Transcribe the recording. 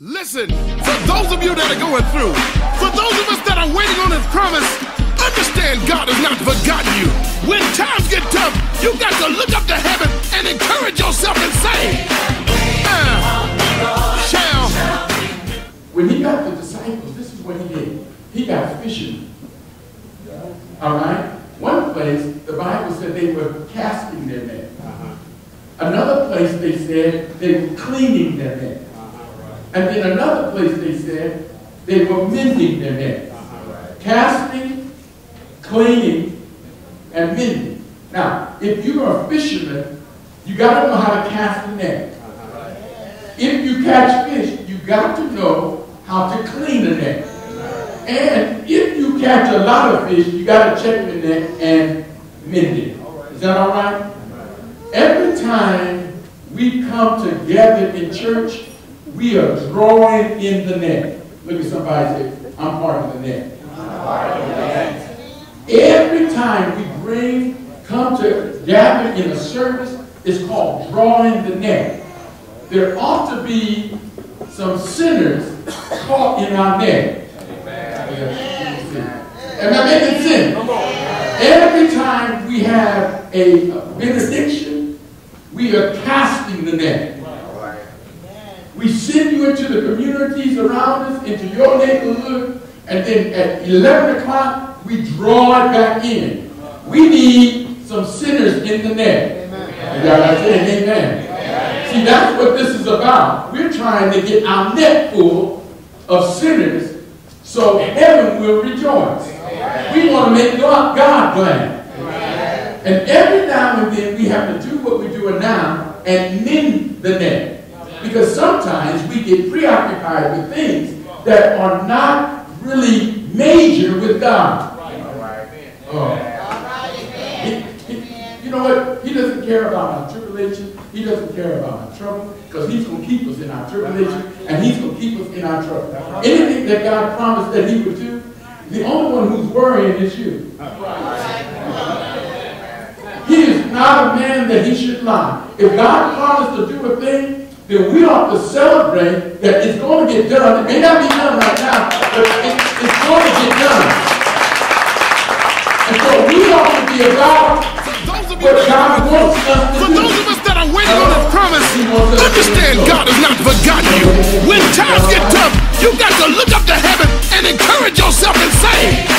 Listen, for those of you that are going through, for those of us that are waiting on His promise, understand God has not forgotten you. When times get tough, you got to look up to heaven and encourage yourself and say, shall. When He got the disciples, this is what He did. He got fishing. All right? One place, the Bible said they were casting their net. Another place they said they were cleaning their net. And then another place they said they were mending their net. Casting, cleaning, and mending. Now, if you're a fisherman, you got to know how to cast a net. If you catch fish, you got to know how to clean the net. And if you catch a lot of fish, you got to check the net and mend it. Is that all right? Every time we come together in church, we are drawing in the net. Look at somebody and say, I'm part of the net. Every time we come to gather in a service, it's called drawing the net. There ought to be some sinners caught in our net. Am I making sense? Every time we have a benediction, we are casting the net. We send you into the communities around us, into your neighborhood, and then at 11 o'clock, we draw it back in. We need some sinners in the net. Y'all are saying amen. See, that's what this is about. We're trying to get our net full of sinners so heaven will rejoice. We want to make God glad. And every now and then we have to do what we're doing now and mend the net. Because sometimes we get preoccupied with things that are not really major with God. You know what? He doesn't care about our tribulation. He doesn't care about our trouble. Because He's going to keep us in our tribulation. And He's going to keep us in our trouble. Anything that God promised that He would do, the only one who's worrying is you. He is not a man that He should lie. If God promised to do a thing, then we ought to celebrate that it's going to get done. It may not be done right now, but it's going to get done. And so we ought to be about what God wants us to do. For those of us that are waiting on His promise, understand God has not forgotten you. When times get tough, you got to look up to heaven and encourage yourself and say,